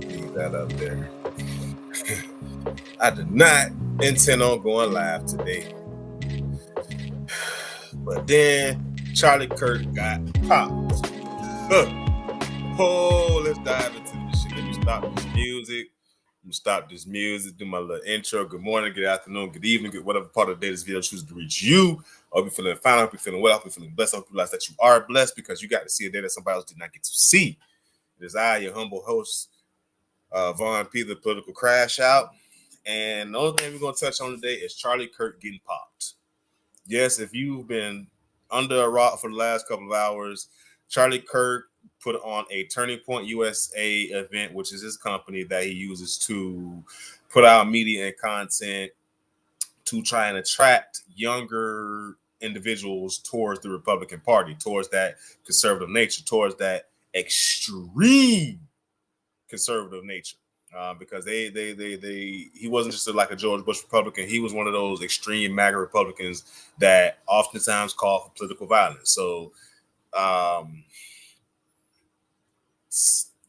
Leave that up there. I did not intend on going live today. But then Charlie Kirk got popped. Oh, let's dive into this shit. Let me stop this music. Do my little intro. Good morning, good afternoon, good evening, good whatever part of the day this video chooses to reach you. I hope you're feeling fine. I hope you're feeling well. I hope you're feeling blessed. I hope you realize that you are blessed because you got to see a day that somebody else did not get to see. It is I, your humble host, Vaughn P, the Political Crashout. And the only thing we're going to touch on today is Charlie Kirk getting popped. Yes, if you've been under a rock for the last couple of hours, Charlie Kirk put on a Turning Point USA event, which is his company that he uses to put out media and content to try and attract younger individuals towards the Republican Party, towards that conservative nature, towards that extreme conservative nature. Because he wasn't just like a George Bush Republican. He was one of those extreme MAGA Republicans that oftentimes call for political violence. So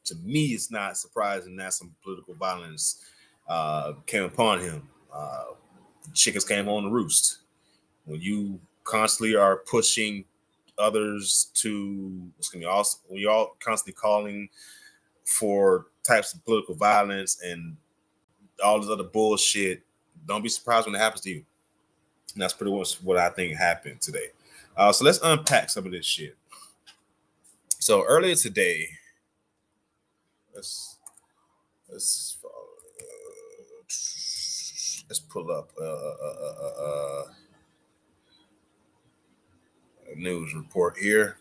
to me, it's not surprising that some political violence came upon him. Chickens came home to roost. When you constantly are pushing others to, when you're all constantly calling for types of political violence and all this other bullshit, don't be surprised when it happens to you. And that's pretty much what I think happened today. So let's unpack some of this shit. So earlier today, let's pull up a news report here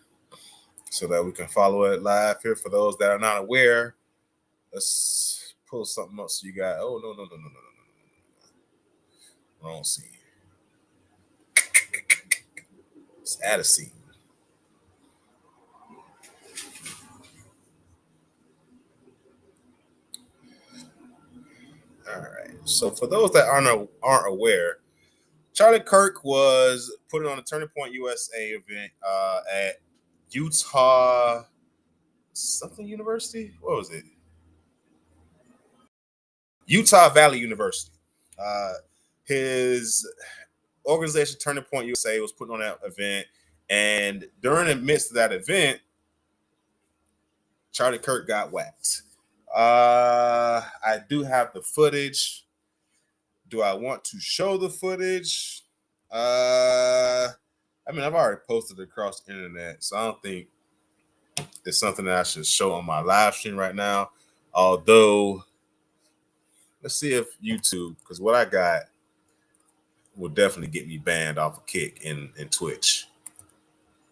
so that we can follow it live here. For those that are not aware, let's pull something up so you got. Oh, no. Wrong scene. Let's add a scene. All right. So for those that aren't aware, Charlie Kirk was put on a Turning Point USA event at Utah something University. What was it? Utah Valley University. His organization, Turning Point USA, was putting on that event, and during the midst of that event, Charlie Kirk got whacked. I do have the footage. Do I want to show the footage? I've already posted it across the internet, so I don't think it's something that I should show on my live stream right now. Although, let's see if YouTube, because what I got will definitely get me banned off a kick in Twitch.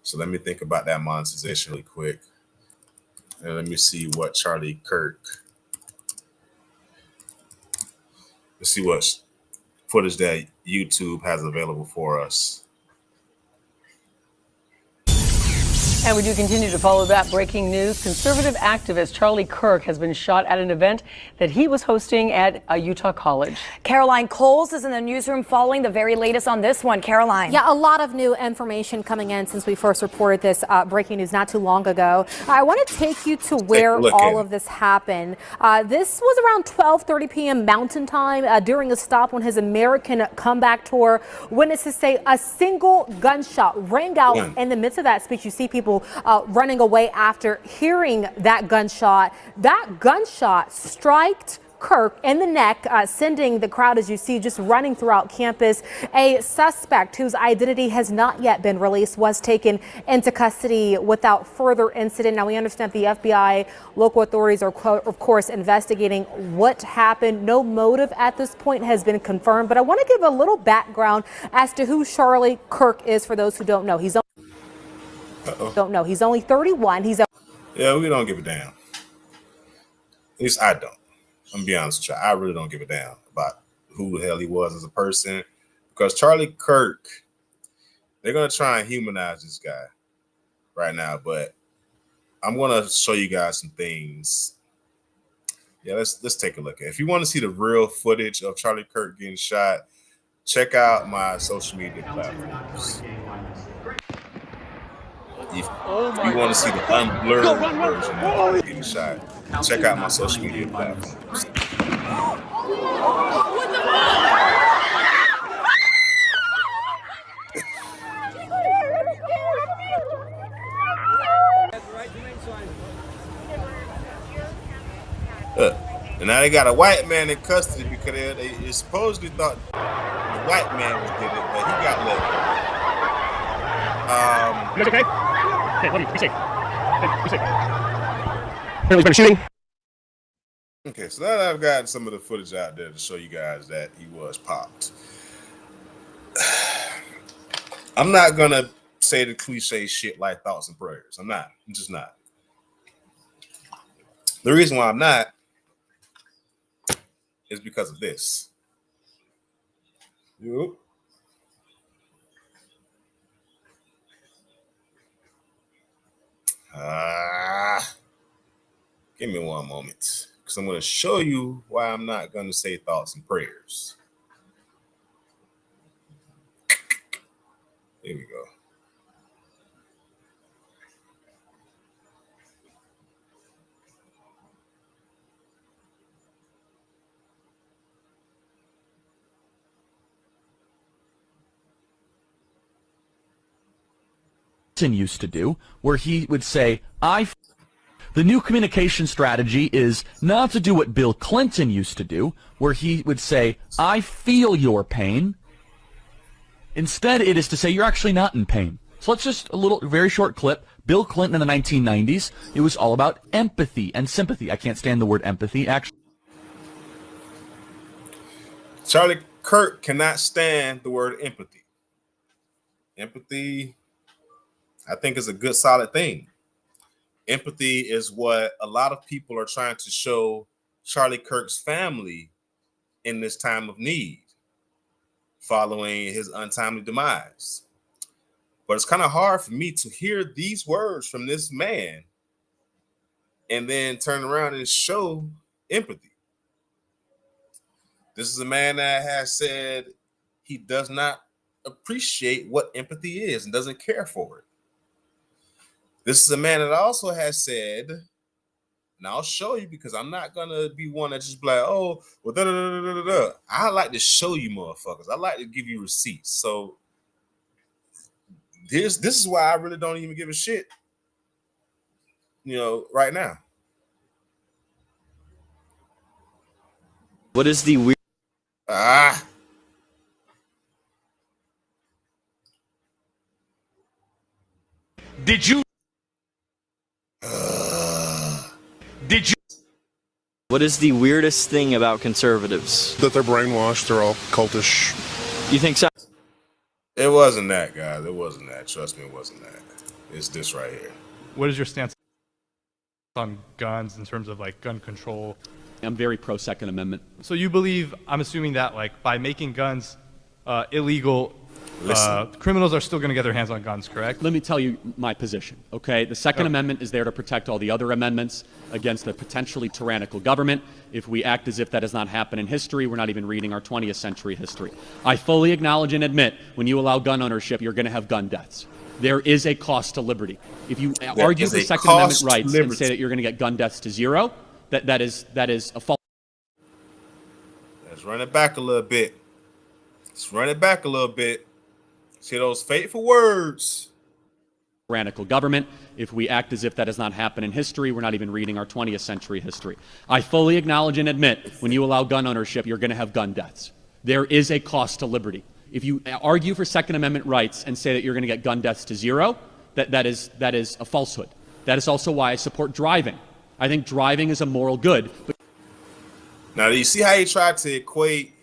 So let me think about that monetization really quick. And let me see what Charlie Kirk. Let's see what footage that YouTube has available for us. And we do continue to follow that breaking news. Conservative activist Charlie Kirk has been shot at an event that he was hosting at a Utah college. Caroline Coles is in the newsroom following the very latest on this one. Caroline. Yeah, a lot of new information coming in since we first reported this breaking news not too long ago. I want to take you to where all of this happened. This was around 12:30 p.m. Mountain Time during a stop on his American comeback tour. Witnesses say a single gunshot rang out in the midst of that speech. You see people running away after hearing that gunshot. That gunshot striked Kirk in the neck, sending the crowd, as you see, just running throughout campus. A suspect whose identity has not yet been released was taken into custody without further incident. Now, we understand the FBI, local authorities are, of course, investigating what happened. No motive at this point has been confirmed, but I want to give a little background as to who Charlie Kirk is for those who don't know. He's only 31. Yeah, we don't give a damn. At least I don't. I'm gonna be honest with you. I really don't give a damn about who the hell he was as a person, because Charlie Kirk, they're gonna try and humanize this guy right now. But I'm gonna show you guys some things. Yeah, let's take a look at it. If you want to see the real footage of Charlie Kirk getting shot, check out my social media platforms. If you want to see the unblurred version of getting shot, check out my social media platforms. And now they got a white man in custody because they supposedly thought the white man was did it, but he got let go. You guys okay? Okay, love you. Be safe. Okay, be safe. Apparently there's been a shooting. Okay, so now that I've gotten some of the footage out there to show you guys that he was popped. I'm not gonna say the cliche shit like thoughts and prayers. I'm just not. The reason why I'm not is because of this. Yep. Give me one moment, because I'm going to show you why I'm not going to say thoughts and prayers. Here we go. Used to do, where he would say, the new communication strategy is not to do what Bill Clinton used to do, where he would say, I feel your pain. Instead, it is to say, you're actually not in pain. So let's just very short clip. Bill Clinton in the 1990s, it was all about empathy and sympathy. I can't stand the word empathy, actually. Charlie Kirk cannot stand the word empathy. Empathy, I think, is a good, solid thing. Empathy is what a lot of people are trying to show Charlie Kirk's family in this time of need, following his untimely demise. But it's kind of hard for me to hear these words from this man and then turn around and show empathy. This is a man that has said he does not appreciate what empathy is and doesn't care for it. This is a man that also has said, and I'll show you because I'm not going to be one that just be like, oh, well, da, da, da, da, da, da. I like to show you motherfuckers. I like to give you receipts. So this is why I really don't even give a shit, right now. What is the weird? Did you? What is the weirdest thing about conservatives? That they're brainwashed, they're all cultish. You think so? It wasn't that, guys. It wasn't that. Trust me, it wasn't that. It's this right here. What is your stance on guns in terms of like gun control? I'm very pro Second Amendment. So you believe, I'm assuming that like by making guns illegal, criminals are still going to get their hands on guns, correct? Let me tell you my position, okay? The Second Amendment is there to protect all the other amendments against a potentially tyrannical government. If we act as if that does not happen in history, we're not even reading our 20th century history. I fully acknowledge and admit when you allow gun ownership, you're going to have gun deaths. There is a cost to liberty. If you argue for Second Amendment rights and say that you're going to get gun deaths to zero, that is a false. Let's run it back a little bit. See those fateful words. Tyrannical government. If we act as if that does not happen in history, we're not even reading our 20th century history. I fully acknowledge and admit when you allow gun ownership, you're going to have gun deaths. There is a cost to liberty. If you argue for Second Amendment rights and say that you're going to get gun deaths to zero, that is a falsehood. That is also why I support driving. I think driving is a moral good. Now, do you see how he tried to equate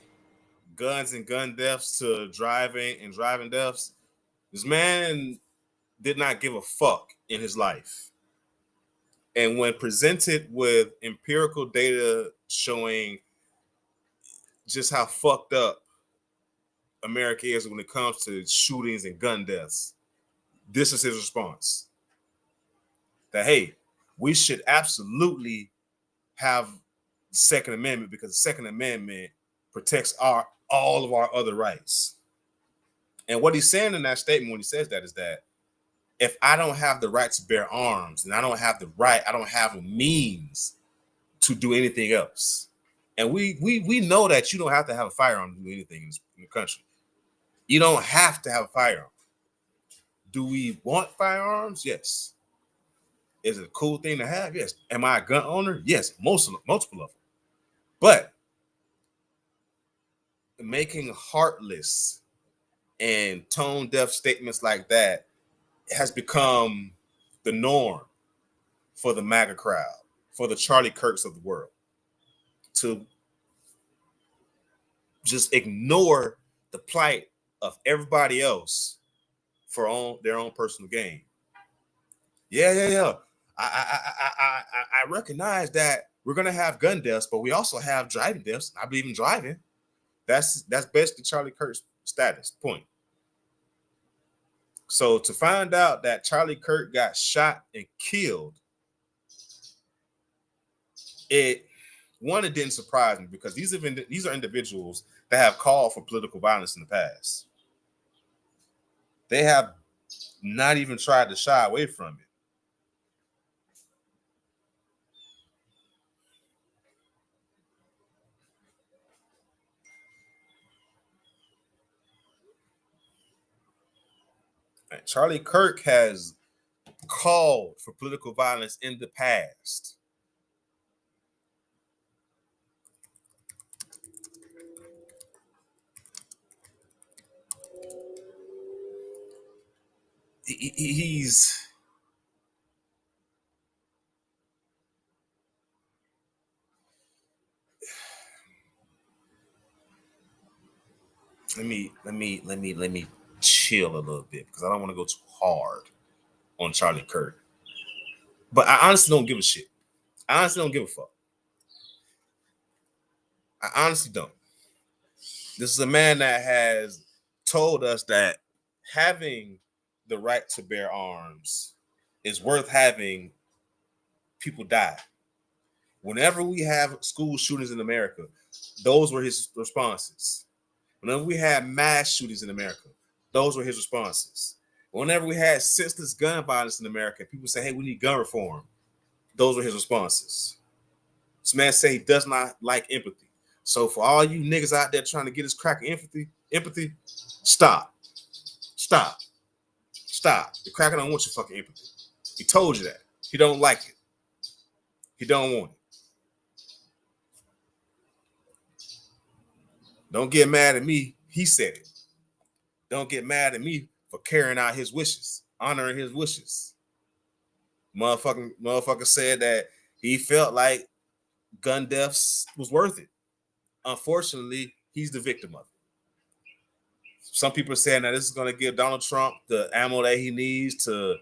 guns and gun deaths to driving and driving deaths? This man did not give a fuck in his life. And when presented with empirical data showing just how fucked up America is when it comes to shootings and gun deaths, this is his response. That, hey, we should absolutely have the Second Amendment because the Second Amendment protects all of our other rights. And what he's saying in that statement when he says that is that if I don't have the right to bear arms and I don't have a means to do anything else. And we know that you don't have to have a firearm to do anything in the country. You don't have to have a firearm. Do we want firearms? Yes. Is it a cool thing to have? Yes. Am I a gun owner? Yes, multiple of them. But making heartless and tone deaf statements like that has become the norm for the MAGA crowd, for the Charlie Kirks of the world, to just ignore the plight of everybody else for their own personal gain. Yeah. I recognize that we're gonna have gun deaths, but we also have driving deaths. I believe in driving. That's basically Charlie Kirk's status point. So to find out that Charlie Kirk got shot and killed, it didn't surprise me, because these are individuals that have called for political violence in the past. They have not even tried to shy away from it. Charlie Kirk has called for political violence in the past. He's let me chill a little bit, because I don't want to go too hard on Charlie Kirk. But I honestly don't give a shit. I honestly don't give a fuck. I honestly don't. This is a man that has told us that having the right to bear arms is worth having people die. Whenever we have school shootings in America, those were his responses. Whenever we had mass shootings in America, those were his responses. Whenever we had senseless gun violence in America, people say, hey, we need gun reform. Those were his responses. This man say he does not like empathy. So for all you niggas out there trying to get his crack of empathy, stop. The cracker don't want your fucking empathy. He told you that. He don't like it. He don't want it. Don't get mad at me. He said it. Don't get mad at me for carrying out his wishes, honoring his wishes. Motherfucker said that he felt like gun deaths was worth it. Unfortunately, he's the victim of it. Some people are saying that this is going to give Donald Trump the ammo that he needs to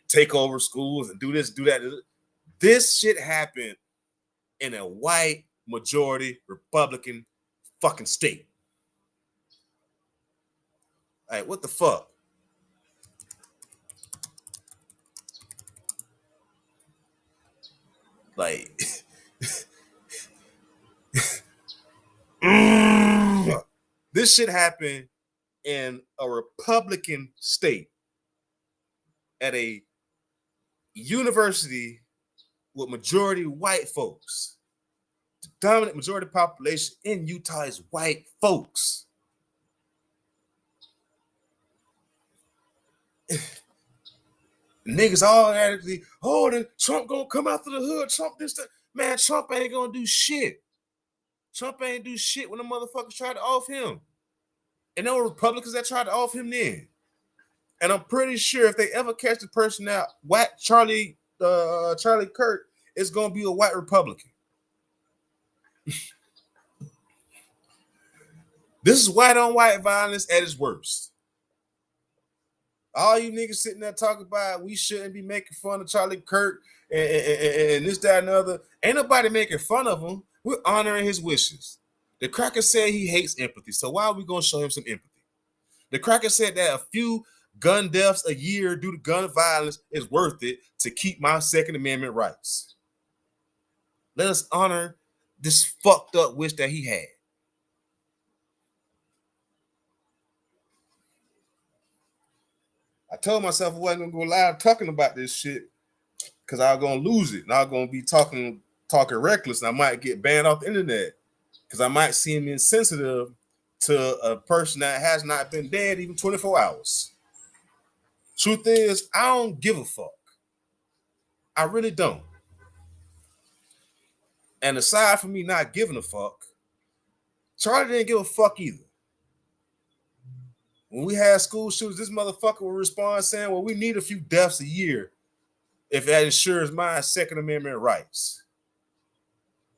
take over schools and do this, do that. This shit happened in a white majority Republican fucking state. Like, what the fuck? Like, this shit happened in a Republican state at a university with majority white folks. The dominant majority population in Utah is white folks. Niggas all automatically, the Trump gonna come after the hood. Trump this, that. Man, Trump ain't gonna do shit. Trump ain't do shit when the motherfuckers tried to off him. And there were Republicans that tried to off him then. And I'm pretty sure if they ever catch the person out, Charlie Kirk, it's gonna be a white Republican. This is white on white violence at its worst. All you niggas sitting there talking about we shouldn't be making fun of Charlie Kirk and this, that, and the other. Ain't nobody making fun of him. We're honoring his wishes. The cracker said he hates empathy, so why are we gonna show him some empathy? The cracker said that a few gun deaths a year due to gun violence is worth it to keep my Second Amendment rights. Let us honor this fucked up wish that he had. I told myself I wasn't gonna go live talking about this shit because I was gonna lose it. And I was gonna be talking reckless, and I might get banned off the internet because I might seem insensitive to a person that has not been dead even 24 hours. Truth is, I don't give a fuck. I really don't. And aside from me not giving a fuck, Charlie didn't give a fuck either. When we had school shootings, this motherfucker would respond saying, well, we need a few deaths a year if that ensures my Second Amendment rights.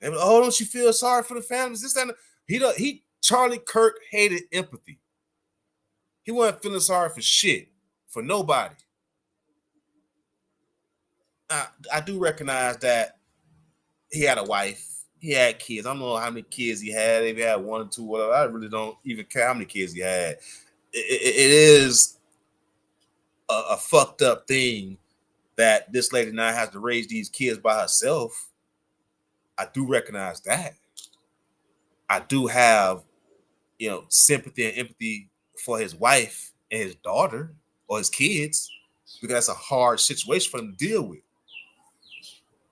And, oh, don't you feel sorry for the families? This, that, Charlie Kirk hated empathy. He wasn't feeling sorry for shit, for nobody. I do recognize that he had a wife. He had kids. I don't know how many kids he had. If he had 1 or 2, whatever. I really don't even care how many kids he had. It is a fucked up thing that this lady now has to raise these kids by herself. I do recognize that. I do have, sympathy and empathy for his wife and his daughter or his kids, because that's a hard situation for them to deal with.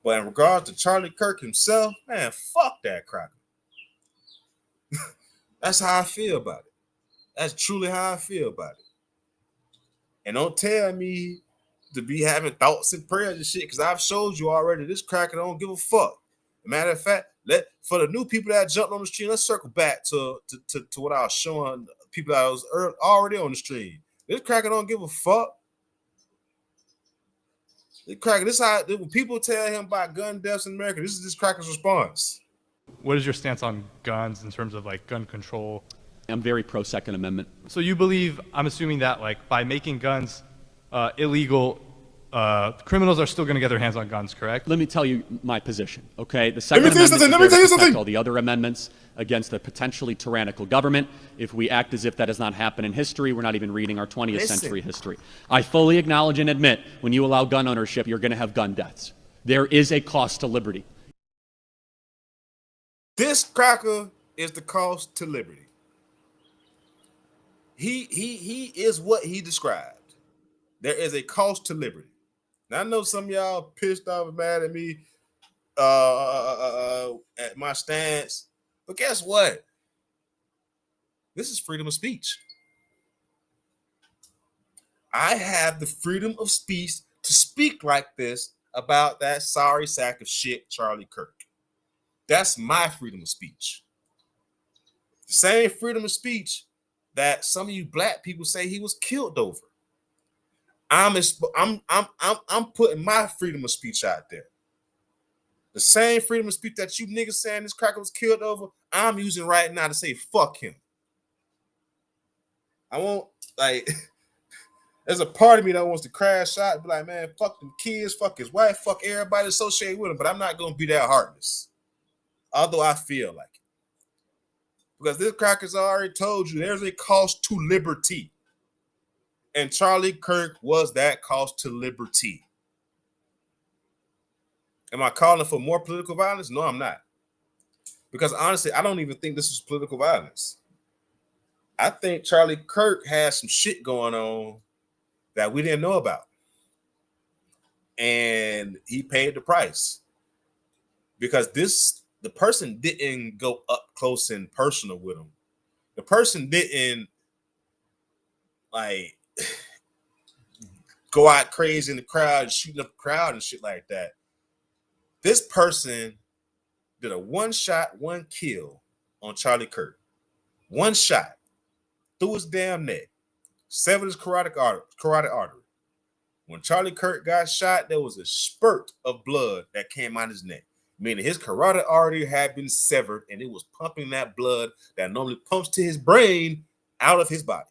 But in regards to Charlie Kirk himself, man, fuck that cracker. That's how I feel about it. That's truly how I feel about it. And don't tell me to be having thoughts and prayers and shit, because I've showed you already this cracker don't give a fuck. Matter of fact, for the new people that jumped on the stream, let's circle back to what I was showing people that was already on the stream. This cracker don't give a fuck. This is how when people tell him about gun deaths in America, this is this cracker's response. What is your stance on guns in terms of like gun control? I'm very pro Second Amendment. So you believe, I'm assuming that like by making guns illegal, criminals are still going to get their hands on guns, correct? Let me tell you my position, okay? The Second Amendment is there to protect all the other amendments against a potentially tyrannical government. If we act as if that has not happened in history, we're not even reading our 20th century history. I fully acknowledge and admit when you allow gun ownership, you're going to have gun deaths. There is a cost to liberty. This cracker is the cost to liberty. He is what he described. There is a cost to liberty. Now I know some of y'all pissed off and mad at me at my stance, but guess what? This is freedom of speech. I have the freedom of speech to speak like this about that sorry sack of shit, Charlie Kirk. That's my freedom of speech. The same freedom of speech that some of you black people say he was killed over. I'm putting my freedom of speech out there. The same freedom of speech that you niggas saying this cracker was killed over, I'm using right now to say fuck him. I won't, like, there's a part of me that wants to crash out and be like, man, fuck them kids, fuck his wife, fuck everybody associated with him, but I'm not going to be that heartless. Although I feel like it. Because this cracker's already told you there's a cost to liberty. And Charlie Kirk was that cost to liberty. Am I calling for more political violence? No, I'm not. Because honestly, I don't even think this is political violence. I think Charlie Kirk has some shit going on that we didn't know about. And he paid the price. Because the person didn't go up close and personal with him. The person didn't like go out crazy in the crowd, shooting up the crowd and shit like that. This person did a one shot, one kill on Charlie Kirk. One shot through his damn neck, severed his carotid artery. When Charlie Kirk got shot, there was a spurt of blood that came out his neck, meaning his carotid artery had been severed and it was pumping that blood that normally pumps to his brain out of his body.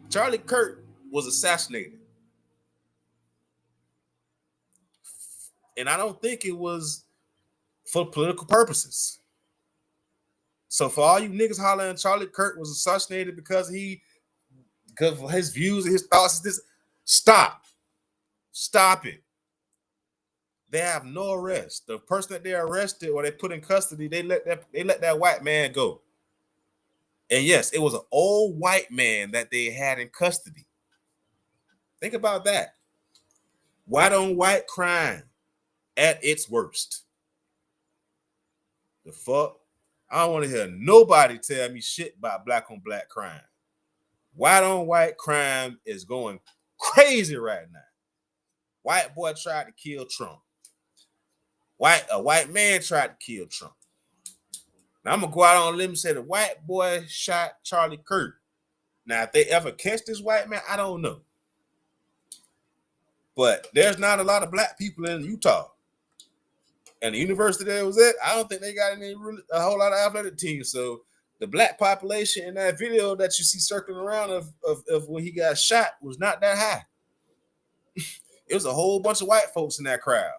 Charlie Kirk was assassinated. And I don't think it was for political purposes. So for all you niggas hollering Charlie Kirk was assassinated because of his views and his thoughts, stop it. They have no arrest. The person that they arrested or they put in custody, they let that white man go. And yes, it was an old white man that they had in custody. Think about that. White on white crime at its worst. The fuck? I don't want to hear nobody tell me shit about black on black crime. White on white crime is going crazy right now. White boy tried to kill Trump. A white man tried to kill Trump. Now I'm gonna go out on a limb and say the white boy shot Charlie Kirk. Now, if they ever catch this white man, I don't know. But there's not a lot of black people in Utah. And the university that was at, I don't think they got a whole lot of athletic teams. So the black population in that video that you see circling around of when he got shot was not that high. It was a whole bunch of white folks in that crowd.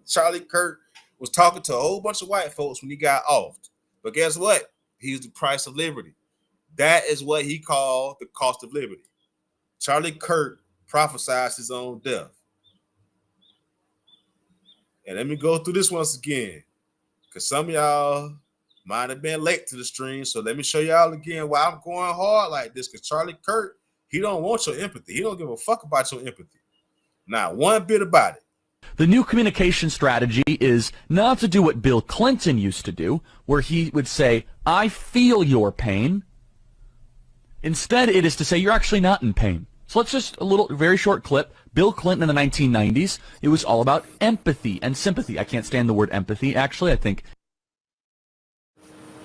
Charlie Kirk was talking to a whole bunch of white folks when he got offed. But guess what? He's the price of liberty. That is what he called the cost of liberty. Charlie Kirk prophesied his own death. And let me go through this once again, because some of y'all might have been late to the stream. So let me show y'all again why I'm going hard like this, because Charlie Kirk, he don't want your empathy. He don't give a fuck about your empathy. Not one bit about it. The new communication strategy is not to do what Bill Clinton used to do, where he would say, I feel your pain. Instead, it is to say you're actually not in pain. So let's just very short clip. Bill Clinton in the 1990s, it was all about empathy and sympathy. I can't stand the word empathy, actually.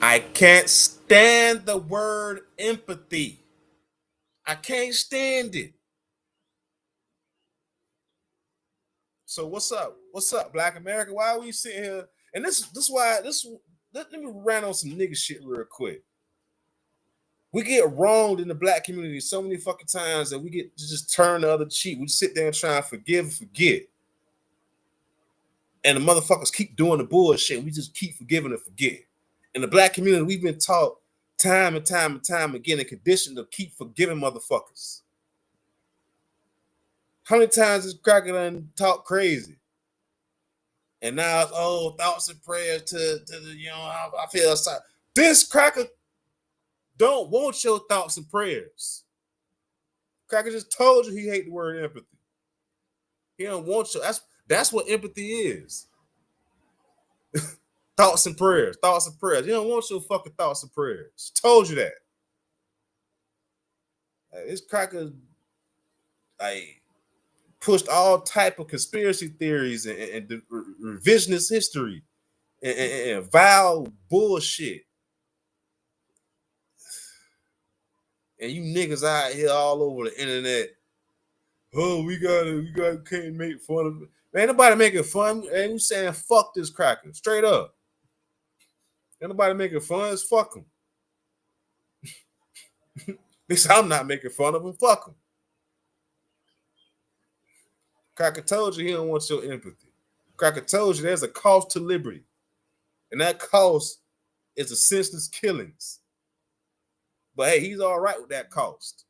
I can't stand the word empathy. I can't stand it. So what's up? What's up, Black America? Why are we sitting here? And let me rant on some nigga shit real quick. We get wronged in the black community so many fucking times that we get to just turn the other cheek. We sit there and try and forgive and forget. And the motherfuckers keep doing the bullshit. We just keep forgiving and forget. In the black community, we've been taught time and time and time again and conditioned to keep forgiving motherfuckers. How many times has Cracker done talk crazy? And now it's, thoughts and prayers to the, I feel sorry. This Cracker don't want your thoughts and prayers. Cracker just told you he hate the word empathy. He don't want you. That's what empathy is. Thoughts and prayers. Thoughts and prayers. You don't want your fucking thoughts and prayers. Told you that. This Cracker pushed all type of conspiracy theories and revisionist history and vile bullshit. And you niggas out here all over the internet. Oh, we can't make fun of it. Man, nobody making fun. And you saying fuck this Cracker. Straight up. Ain't nobody making fun. It's fuck him. At least I'm not making fun of him. Fuck him. Cracker told you he don't want your empathy. Cracker told you there's a cost to liberty. And that cost is the senseless killings. But hey, he's all right with that cost.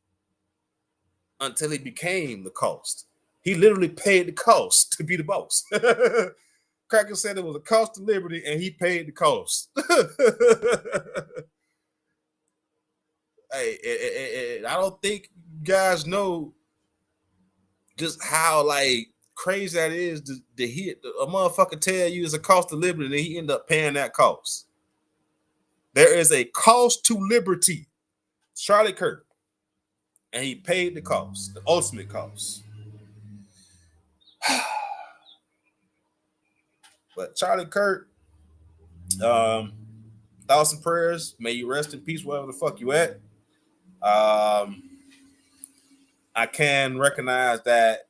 Until he became the cost. He literally paid the cost to be the boss. Cracker said it was a cost to liberty and he paid the cost. Hey, I don't think you guys know just how crazy that is to a motherfucker tell you it's a cost to liberty and then he end up paying that cost. There is a cost to liberty. Charlie Kirk. And he paid the cost, the ultimate cost. But Charlie Kirk, thoughts and prayers. May you rest in peace wherever the fuck you at. I can recognize that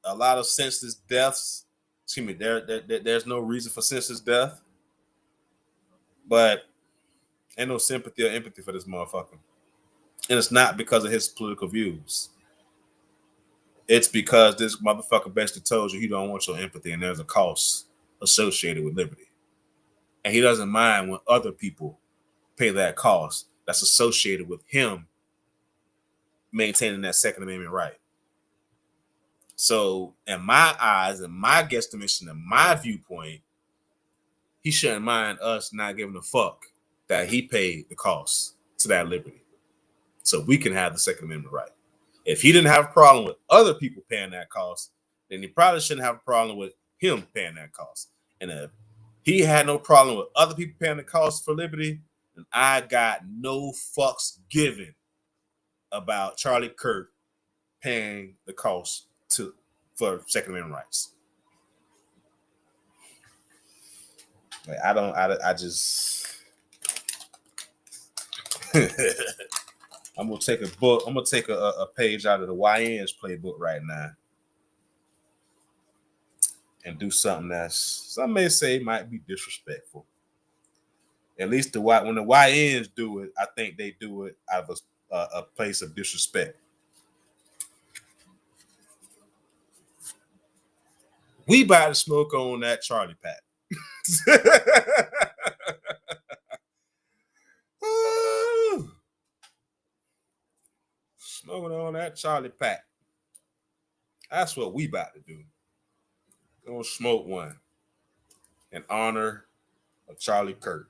a lot of senseless deaths. Excuse me. There's no reason for senseless death, but ain't no sympathy or empathy for this motherfucker. And it's not because of his political views. It's because this motherfucker basically told you he don't want your empathy and there's a cost associated with liberty. And he doesn't mind when other people pay that cost that's associated with him maintaining that Second Amendment right. So in my eyes, in my guesstimation, in my viewpoint, he shouldn't mind us not giving a fuck that he paid the cost to that liberty, so we can have the Second Amendment right. If he didn't have a problem with other people paying that cost, then he probably shouldn't have a problem with him paying that cost. And if he had no problem with other people paying the cost for liberty, then I got no fucks given about Charlie Kirk paying the cost for Second Amendment rights. Like, I just I'm gonna take a page out of the YN's playbook right now and do something that's, some may say, might be disrespectful. At least when the YNs do it, I think they do it out of a place of disrespect. We about to smoke on that Charlie pack. Smoking on that Charlie pack. That's what we about to do. Gonna smoke one in honor of Charlie Kirk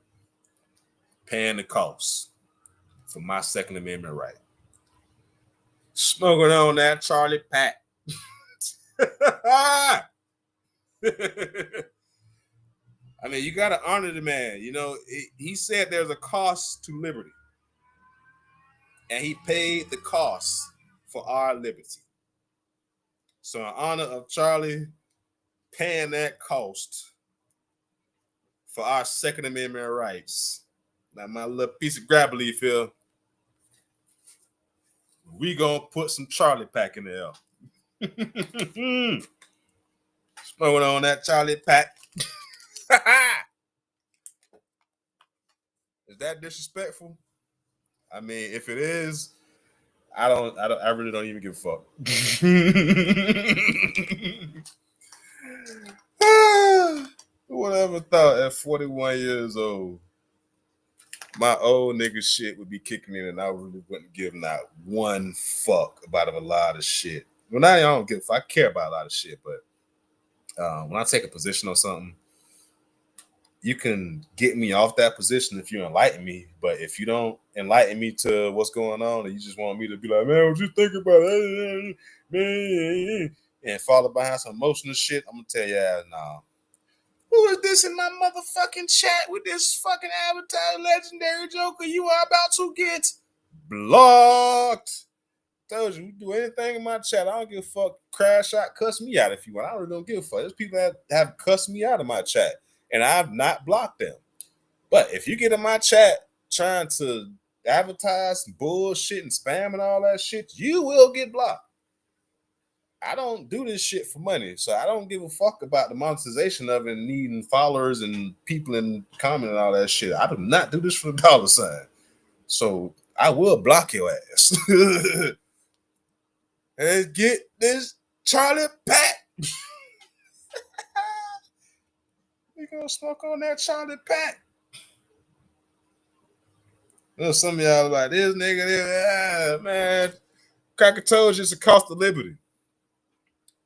paying the cost for my Second Amendment right. Smoking on that Charlie pack. I mean, you got to honor the man. You know, he said there's a cost to liberty, and he paid the cost for our liberty. So in honor of Charlie paying that cost for our Second Amendment rights, now my little piece of grab leaf here, we gonna put some Charlie pack in there. Smoking on that Charlie pack. Is that disrespectful? I mean, if it is, I really don't even give a fuck. Who would ever thought at 41 years old, my old nigga shit would be kicking in and I really wouldn't give not one fuck about a lot of shit. Well, now I don't give a fuck. I care about a lot of shit, but when I take a position on something, you can get me off that position if you enlighten me. But if you don't enlighten me to what's going on and you just want me to be like, man, what you thinking about it? Man, and follow behind some emotional shit, I'm going to tell you, nah. Who is this in my motherfucking chat with this fucking advertised legendary Joker? You are about to get blocked. Told you, we do anything in my chat. I don't give a fuck. Crash out, cuss me out if you want. I really don't give a fuck. There's people that have cussed me out of my chat, and I've not blocked them. But if you get in my chat trying to advertise some bullshit and spam and all that shit, you will get blocked. I don't do this shit for money, so I don't give a fuck about the monetization of it and needing followers and people in comment and all that shit. I do not do this for the dollar sign. So I will block your ass. And get this Charlie pack. We gonna smoke on that Charlie pack. You know, some of y'all like this nigga, man. Cracker told you it's the cost of liberty.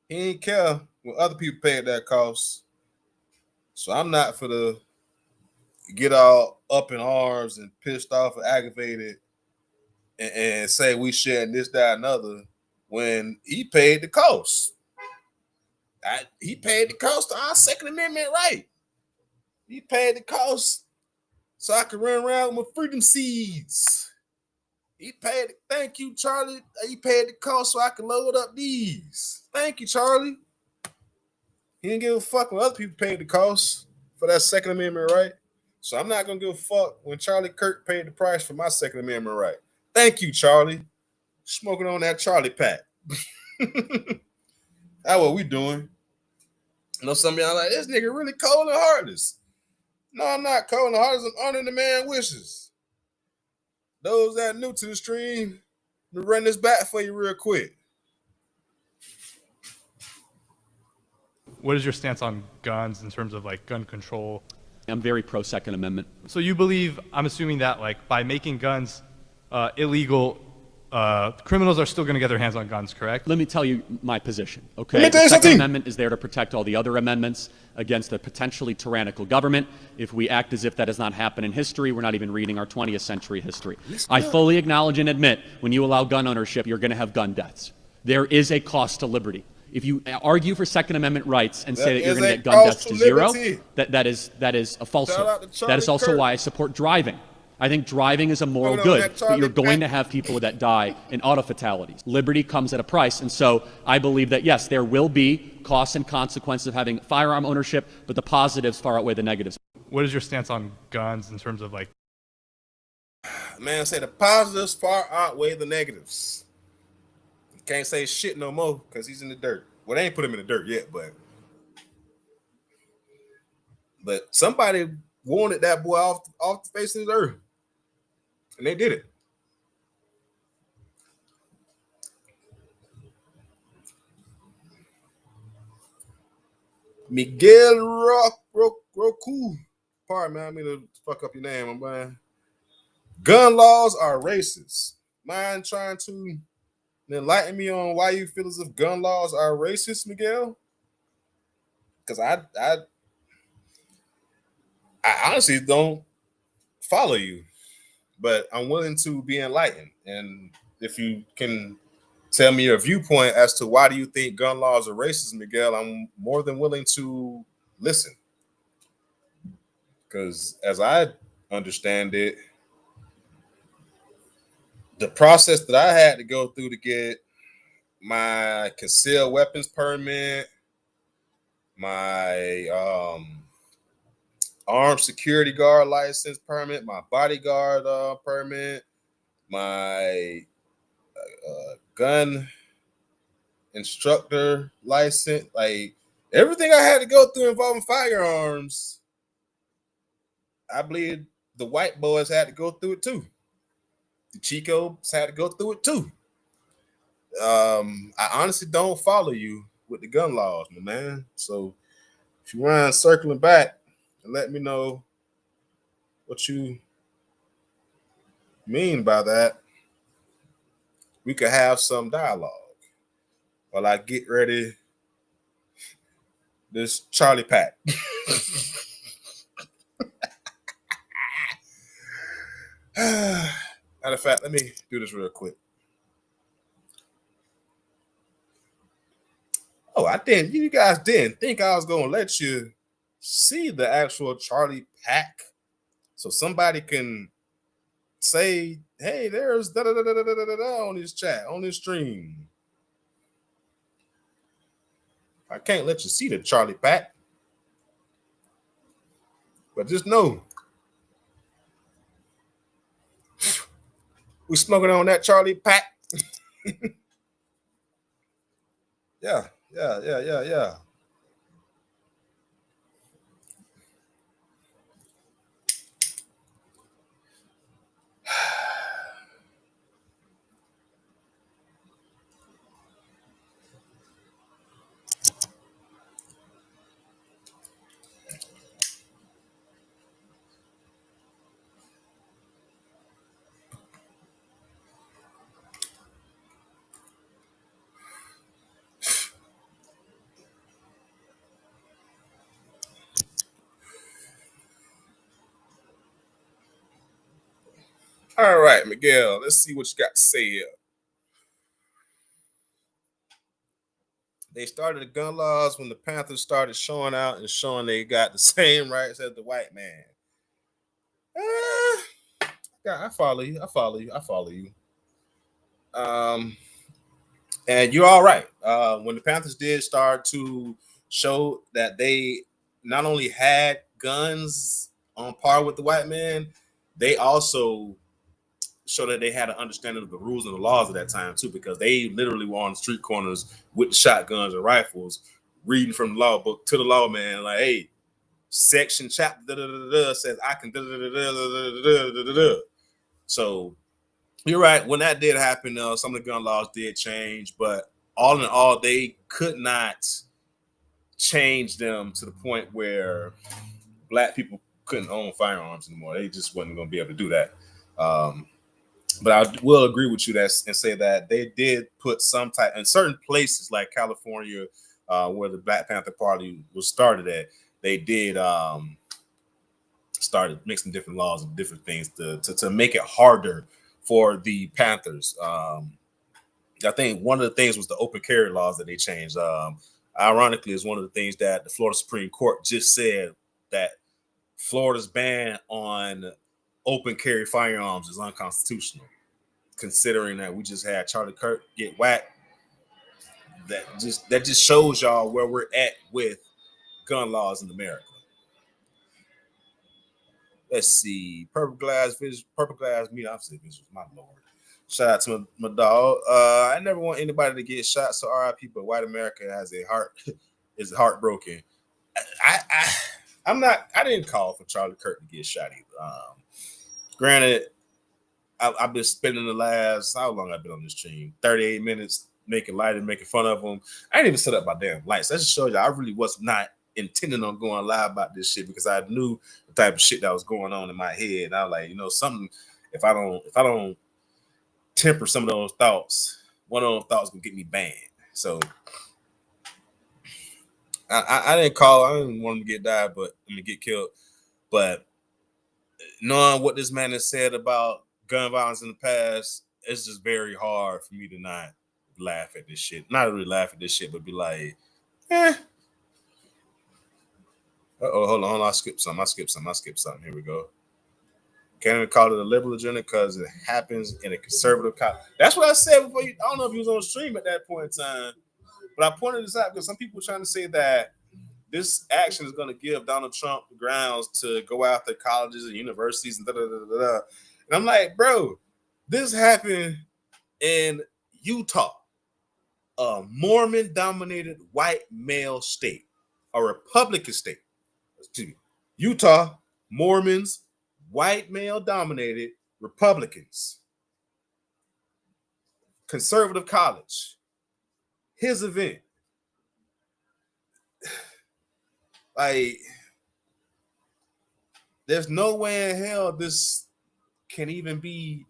He ain't care when other people paid that cost. So I'm not for the get all up in arms and pissed off and aggravated and say we sharing this, that, and other when he paid the cost. He paid the cost to our Second Amendment right. He paid the cost so I could run around with my freedom seeds. He paid, thank you, Charlie. He paid the cost so I could load up these. Thank you, Charlie. He didn't give a fuck when other people paid the cost for that Second Amendment right. So I'm not going to give a fuck when Charlie Kirk paid the price for my Second Amendment right. Thank you, Charlie. Smoking on that Charlie pack. That's what we doing. You know, some of y'all like, this nigga really cold and heartless. No, I'm not cold and heartless. I'm honoring the man's wishes. Those that are new to the stream, let me run this back for you real quick. What is your stance on guns in terms of like gun control? I'm very pro Second Amendment. So you believe, I'm assuming that like by making guns illegal, criminals are still going to get their hands on guns, correct? Let me tell you my position, okay? Let me tell you the Second something. Amendment is there to protect all the other amendments against a potentially tyrannical government. If we act as if that has not happened in history, we're not even reading our 20th century history. I fully acknowledge and admit when you allow gun ownership, you're going to have gun deaths. There is a cost to liberty. If you argue for Second Amendment rights and say that you're going to get gun deaths to zero, that is a falsehood. That is also why I support driving. I think driving is a moral good, but you're going to have people that die in auto fatalities. Liberty comes at a price, and so I believe that, yes, there will be costs and consequences of having firearm ownership, but the positives far outweigh the negatives. What is your stance on guns in terms of, like... Man, say the positives far outweigh the negatives. You can't say shit no more because he's in the dirt. Well, they ain't put him in the dirt yet, but somebody wanted that boy off the face of the earth. And they did it. Miguel Roku. Pardon me, I mean to fuck up your name, man. Gun laws are racist. Mind trying to enlighten me on why you feel as if gun laws are racist, Miguel? Because I honestly don't follow you. But I'm willing to be enlightened. And if you can tell me your viewpoint as to why do you think gun laws are racist, Miguel, I'm more than willing to listen. Because as I understand it, the process that I had to go through to get my concealed weapons permit, my armed security guard license permit, my bodyguard permit, my gun instructor license, like everything I had to go through involving firearms, I believe the white boys had to go through it too. The Chicos had to go through it too. I honestly don't follow you with the gun laws, my man. So if you mind circling back and let me know what you mean by that, we could have some dialogue while I get ready this Charlie pack. Matter of fact, let me do this real quick. Oh, you guys didn't think I was going to let you see the actual Charlie pack so somebody can say, hey, there's da-da-da-da-da-da-da on this chat, on this stream. I can't let you see the Charlie pack. But just know, we smoking on that Charlie pack. Yeah. All right, Miguel, let's see what you got to say here. They started the gun laws when the Panthers started showing out and showing they got the same rights as the white man. Yeah, I follow you. And you're all right. When the Panthers did start to show that they not only had guns on par with the white man, they also show that they had an understanding of the rules and the laws at that time too, because they literally were on the street corners with shotguns and rifles, reading from the law book to the lawman, like, hey, section chapter says I can . So you're right. When that did happen, some of the gun laws did change, but all in all, they could not change them to the point where black people couldn't own firearms anymore. They just wasn't going to be able to do that. But I will agree with you and say that they did put some type in certain places like California, where the Black Panther Party was started at. They did started mixing different laws and different things to make it harder for the Panthers. I think one of the things was the open carry laws that they changed. Ironically, is one of the things that the Florida Supreme Court just said that Florida's ban on open carry firearms is unconstitutional, considering that we just had Charlie Kirk get whacked. That just shows y'all where we're at with gun laws in America. Let's see, purple glass meat. Obviously, this was my lord. Shout out to my dog. I never want anybody to get shot, so RIP. But white America has a heart is heartbroken. I didn't call for Charlie Kirk to get shot either. Granted, I've been spending the last, how long I've been on this stream? 38 minutes making light and making fun of them. I didn't even set up my damn lights. That just shows you I really was not intending on going live about this shit because I knew the type of shit that was going on in my head. And I was like, something, if I don't temper some of those thoughts, one of those thoughts gonna get me banned. So I didn't call. I didn't want him to get killed. But knowing what this man has said about gun violence in the past, it's just very hard for me to not laugh at this shit. Not really laugh at this shit, but be like, hold on. I skipped something. Here we go. Can't even call it a liberal agenda because it happens in a conservative college. That's what I said before. I don't know if he was on stream at that point in time, but I pointed this out because some people were trying to say that this action is going to give Donald Trump the grounds to go after colleges and universities and da-da-da-da-da. And I'm like, bro, this happened in Utah, a Mormon-dominated white male state, a Republican state. Excuse me. Utah, Mormons, white male-dominated Republicans. Conservative college. His event. Like, there's no way in hell this can even be.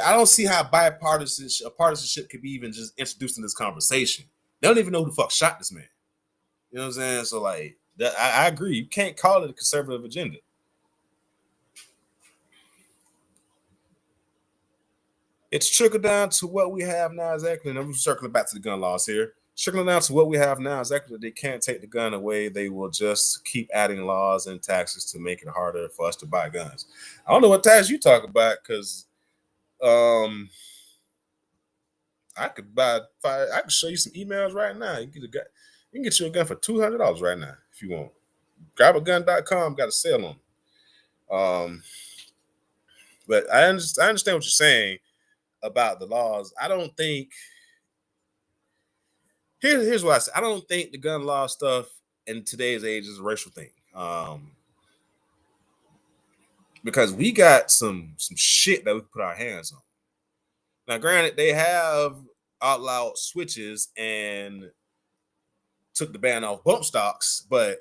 I don't see how partisanship could be even just introduced in this conversation. They don't even know who the fuck shot this man. You know what I'm saying? So, like, I agree. You can't call it a conservative agenda. It's trickled down to what we have now exactly. And I'm circling back to the gun laws here. Trickling down to what we have now exactly. They can't take the gun away. They will just keep adding laws and taxes to make it harder for us to buy guns. I don't know what tax you talk about because I could buy 5. I can show you some emails right now. You can get you a gun for $200 right now if you want. Grabagun.com got a sale on. But I understand what you're saying about the laws. I don't think. Here's what I say. I don't think the gun law stuff in today's age is a racial thing. Because we got some shit that we put our hands on. Now, granted, they have outlawed switches and took the ban off bump stocks, but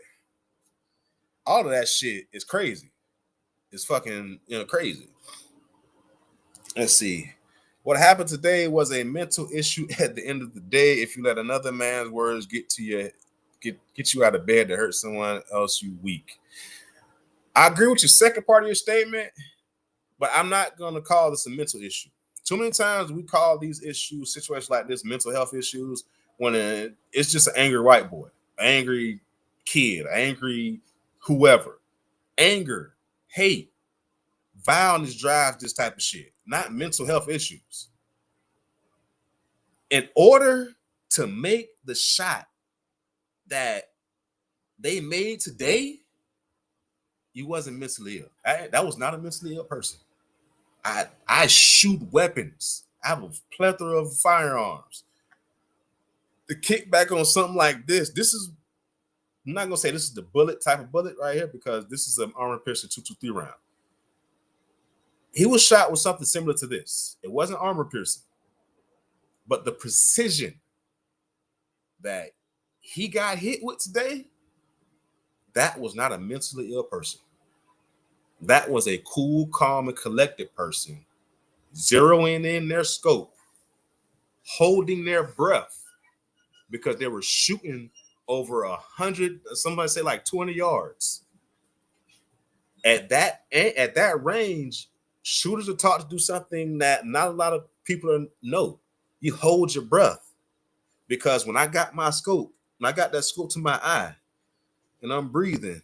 all of that shit is crazy. It's fucking crazy. Let's see. What happened today was a mental issue at the end of the day. If you let another man's words get you out of bed to hurt someone else, you weak. I agree with your second part of your statement, but I'm not going to call this a mental issue. Too many times we call these issues, situations like this, mental health issues, when it's just an angry white boy, an angry kid, an angry whoever. Anger, hate, violence drives this type of shit. Not mental health issues. In order to make the shot that they made today, you wasn't mentally ill. That was not a mentally ill person. I shoot weapons. I have a plethora of firearms. The kickback on something like this is, I'm not gonna say this is the bullet type of bullet right here because this is an armor piercing 223 round. He was shot with something similar to this. It wasn't armor piercing, but the precision that he got hit with today, that was not a mentally ill person. That was a cool, calm, and collected person zeroing in their scope, holding their breath because they were shooting over 100, somebody say like 20 yards. At that range, shooters are taught to do something that not a lot of people know. You hold your breath, because when I got my scope, when I got that scope to my eye, and I'm breathing,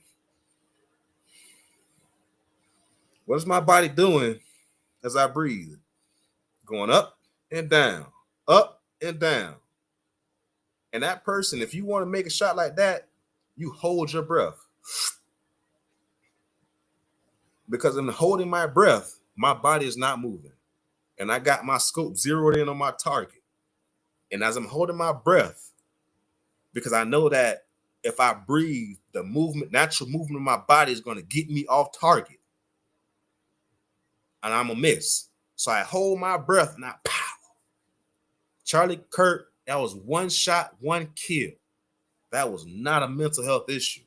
what is my body doing as I breathe? Going up and down, up and down. And that person, if you want to make a shot like that, you hold your breath. Because in holding my breath, my body is not moving. And I got my scope zeroed in on my target. And as I'm holding my breath, because I know that if I breathe, the movement, natural movement of my body is going to get me off target. And I'm going to miss. So I hold my breath and I pow. Charlie Kirk, that was one shot, one kill. That was not a mental health issue.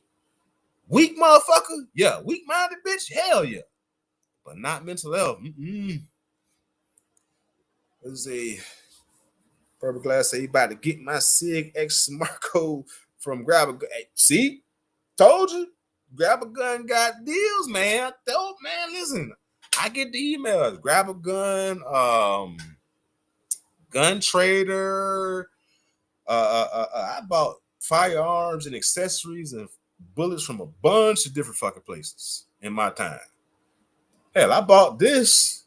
Weak motherfucker? Yeah. Weak-minded bitch? Hell yeah. But not mental health. There's a Purple Glass say he about to get my SIG X Marco from Grab a Gun. Hey, see? Told you. Grab a Gun got deals, man. Man, listen. I get the emails. Grab a Gun, Gun Trader. I bought firearms and accessories and bullets from a bunch of different fucking places in my time. Hell, I bought this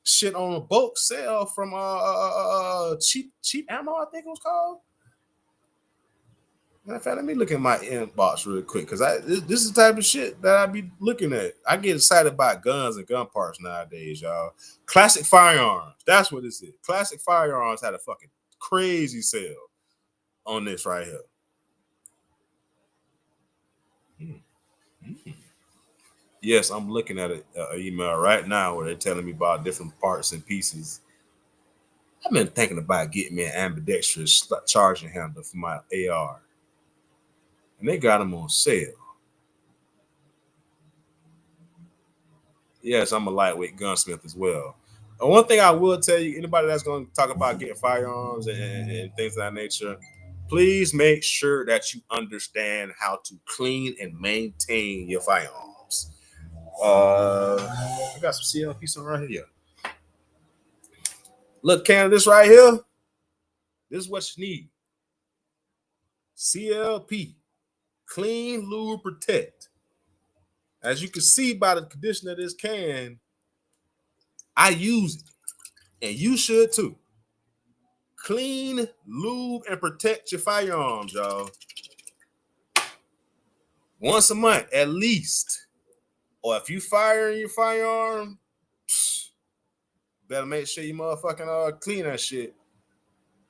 shit on a bulk sale from cheap ammo, I think it was called. Matter of fact, let me look at my inbox real quick, because this is the type of shit that I be looking at. I get excited about guns and gun parts nowadays, y'all. Classic Firearms, that's what this is. Classic Firearms had a fucking crazy sale on this right here. Yes, I'm looking at an email right now where they're telling me about different parts and pieces. I've been thinking about getting me an ambidextrous charging handle for my AR. And they got them on sale. Yes, I'm a lightweight gunsmith as well. And one thing I will tell you, anybody that's going to talk about getting firearms and things of that nature, please make sure that you understand how to clean and maintain your firearms. I got some CLP some right here. Look, Canada, this right here, this is what you need. CLP, Clean Lube Protect. As you can see by the condition of this can, I use it, and you should too. Clean, lube, and protect your firearms, y'all. Once a month, at least. Or if you fire your firearm, better make sure you motherfucking clean that shit.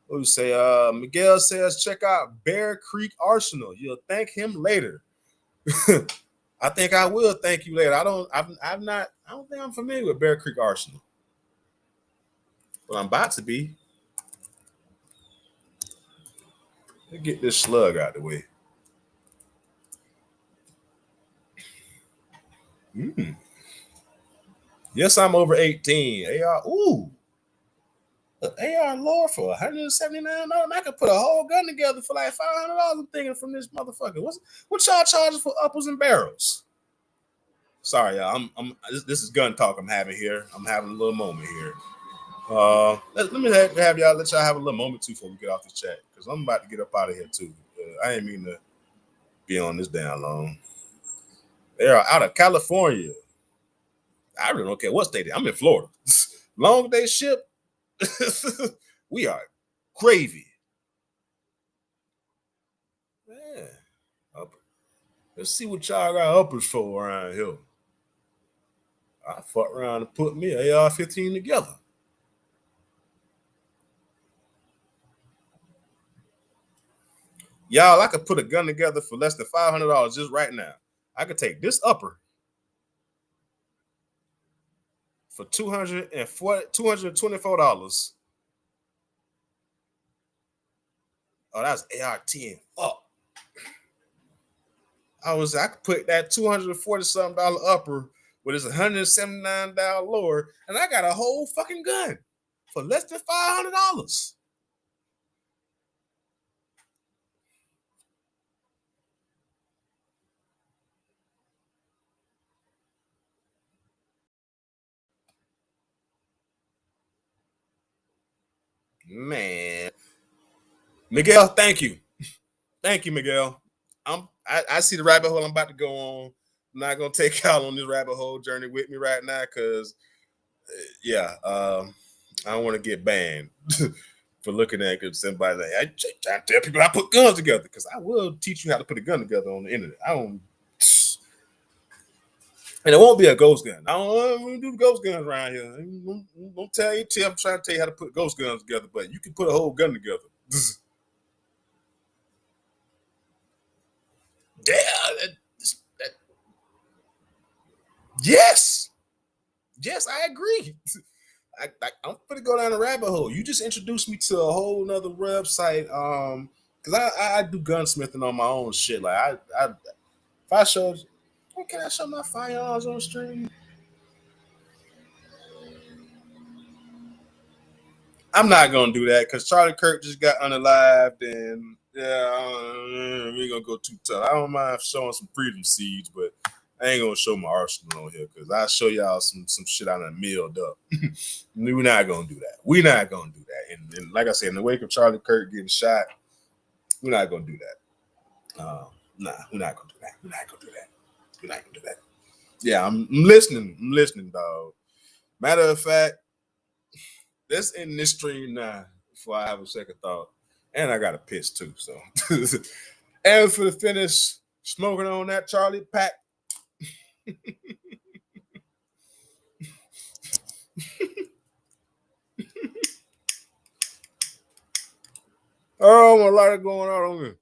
What do you say? Miguel says check out Bear Creek Arsenal. You'll thank him later. I think I will thank you later. I don't think I'm familiar with Bear Creek Arsenal. But I'm about to be. Let's get this slug out of the way. Yes, I'm over 18. AR, AR lower for $179. I could put a whole gun together for like $500. I'm thinking from this motherfucker. What y'all charging for uppers and barrels? Sorry, y'all. This is gun talk I'm having here. I'm having a little moment here. Let me let y'all have a little moment too before we get off this chat, because I'm about to get up out of here too. I ain't mean to be on this damn long. They are out of California. I really don't care what state. I'm in Florida. Long day ship. We are gravy. Man, let's see what y'all got uppers for around here. I fuck around and put me an AR-15 together. Y'all, I could put a gun together for less than $500 just right now. I could take this upper for $224. Oh, that's AR-10. Fuck. I could put that $240 something upper with his $179 lure, and I got a whole fucking gun for less than $500. Man, Miguel, thank you, Miguel. I see the rabbit hole I'm about to go on. I'm not gonna take y'all on this rabbit hole journey with me right now, because I don't want to get banned for looking at somebody like I try to tell people how to put guns together, because I will teach you how to put a gun together on the internet. And it won't be a ghost gun. I don't want to do ghost guns around here. I'm trying to tell you how to put ghost guns together, but you can put a whole gun together. Yes, I agree. I'm gonna go down a rabbit hole. You just introduced me to a whole nother website. Because I do gunsmithing on my own shit. Like if I showed, can I show my firearms on stream? I'm not gonna do that because Charlie Kirk just got unalived, and we're gonna go too tough. I don't mind showing some freedom seeds, but I ain't gonna show my arsenal on here because I'll show y'all some shit I done milled up. We're not gonna do that. We're not gonna do that. And like I said, in the wake of Charlie Kirk getting shot, we're not gonna do that. Nah, we're not gonna do that. We're not gonna do that. We're not gonna do that. Yeah, I'm listening. I'm listening, dog. Matter of fact, let's end this stream now before I have a second thought. And I got a piss too. So, and for the finish, smoking on that Charlie pack. Oh, a lot of going on here.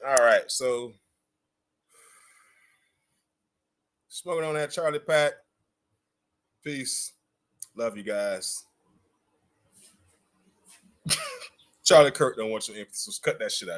All right, so smoking on that Charlie pack. Peace. Love you guys. Charlie Kirk don't want your emphasis. Cut that shit out.